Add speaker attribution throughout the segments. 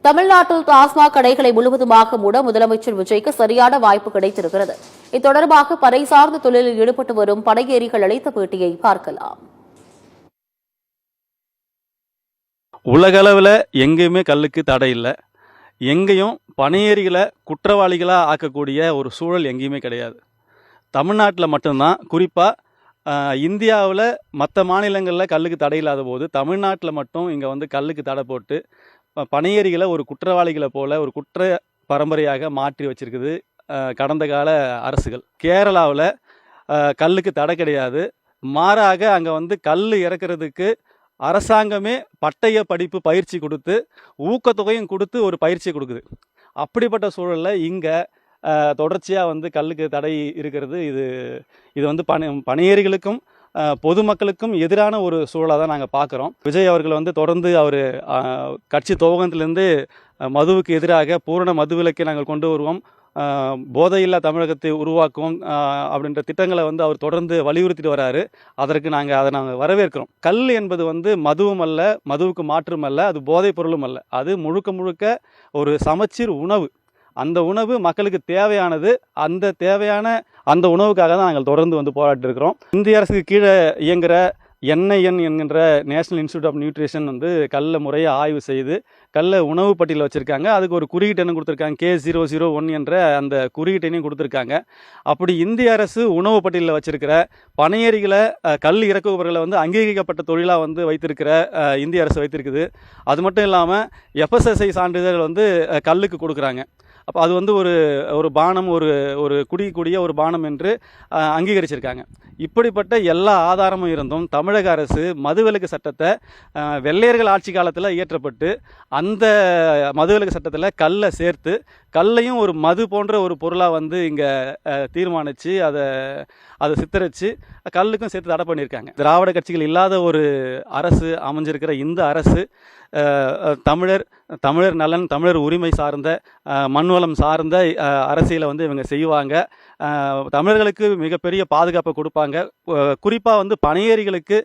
Speaker 1: தமிழ்நாட்டில் டாஸ்மாக் கடைகளை முழுவதுமாக மூட முதலமைச்சர் விஜய்க்கு சரியான வாய்ப்பு கிடைத்திருக்கிறது. இது தொடர்பாக பறை சார்ந்த தொழிலில் ஈடுபட்டு வரும் படையேறிகள் அளித்த பேட்டியை பார்க்கலாம்.
Speaker 2: உலகளவில் எங்கேயுமே கல்லுக்கு தடை இல்லை. எங்கேயும் பனையேறிகளை குற்றவாளிகளாக ஆக்கக்கூடிய ஒரு சூழல் எங்கேயுமே கிடையாது. தமிழ்நாட்டில் மட்டும்தான், குறிப்பாக இந்தியாவில் மற்ற மாநிலங்களில் கல்லுக்கு தடை இல்லாத போது தமிழ்நாட்டில் மட்டும் இங்கே கல்லுக்கு தடை போட்டு பனையேறிகளை ஒரு குற்றவாளிகளை போல ஒரு குற்ற பரம்பரையாக மாற்றி வச்சிருக்குது கடந்த கால அரசுகள். கேரளாவில் கல்லுக்கு தடை கிடையாது. மாறாக அங்கே கல் இறக்குறதுக்கு அரசாங்கமே பட்டய படிப்பு பயிற்சி கொடுத்து ஊக்கத்தொகையும் கொடுத்து ஒரு பயிற்சியை கொடுக்குது. அப்படிப்பட்ட சூழலில் இங்கே தொடர்ச்சியாக கல்லுக்கு தடை இருக்கிறது. இது பனையேறிகளுக்கும் பொதுமக்களுக்கும் எதிரான ஒரு சூழலாக தான் நாங்கள் பார்க்குறோம். விஜய் அவர்கள் தொடர்ந்து அவர் கட்சி துவக்கத்திலேருந்து மதுவுக்கு எதிராக பூரண மதுவிலக்கை நாங்கள் கொண்டு வருவோம், போதையில்லா தமிழகத்தை உருவாக்குவோம் அப்படின்ற திட்டங்களை அவர் தொடர்ந்து வலியுறுத்திட்டு வராரு. அதற்கு அதை நாங்கள் வரவேற்கிறோம். கல் என்பது மதுவும் அல்ல, மதுவுக்கு மாற்றும் அல்ல, அது போதைப் பொருளும் அல்ல. அது முழுக்க முழுக்க ஒரு சமச்சீர் உணவு. அந்த உணவு மக்களுக்கு தேவையானது. அந்த உணவுக்காக தான் நாங்கள் தொடர்ந்து போராட்டி இருக்கிறோம். இந்திய அரசுக்கு கீழே இயங்குகிற NIN என்கின்ற நேஷனல் இன்ஸ்டியூட் ஆஃப் நியூட்ரிஷன் கல்லை முறையை ஆய்வு செய்து கல்லை உணவு பட்டியலில் வச்சுருக்காங்க. அதுக்கு ஒரு குறியீட்டெண்ணு கொடுத்துருக்காங்க, K001 என்ற அந்த குறியீட்டையும் கொடுத்துருக்காங்க. அப்படி இந்திய அரசு உணவு பட்டியலில் வச்சிருக்கிற பனையேறிகளை கல் இறக்குபவர்களை அங்கீகரிக்கப்பட்ட தொழிலாக வைத்திருக்கிற இந்திய அரசு வைத்திருக்குது. அது மட்டும் இல்லாமல் FSSI சான்றிதழ் கல்லுக்கு கொடுக்குறாங்க. அப்போ அது ஒரு பானம், ஒரு குடிக்கூடிய ஒரு பானம் என்று அங்கீகரிச்சிருக்காங்க. இப்படிப்பட்ட எல்லா ஆதாரமும் இருந்தும் தமிழக அரசு மதுவிலக்கு சட்டத்தை வெள்ளையர்கள் ஆட்சி காலத்தில் இயற்றப்பட்டு அந்த மதுவிலக்கு சட்டத்தில் கல்லை சேர்த்து கல்லையும் ஒரு மது போன்ற ஒரு பொருளாக இங்கே தீர்மானித்து அதை சித்தரித்து கல்லுக்கும் சேர்த்து தடை பண்ணியிருக்காங்க. திராவிட கட்சிகள் இல்லாத ஒரு அரசு அமைஞ்சிருக்கிற இந்த அரசு தமிழர் நலன், தமிழர் உரிமை சார்ந்த, மண்வளம் சார்ந்த அரசியலை இவங்க செய்வாங்க. தமிழர்களுக்கு மிகப்பெரிய பாதுகாப்பை கொடுப்பாங்க. குறிப்பாக பனையேறிகளுக்கு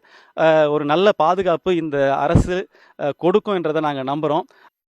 Speaker 2: ஒரு நல்ல பாதுகாப்பு இந்த அரசு கொடுக்கும் என்றதை நாங்கள் நம்புகிறோம்.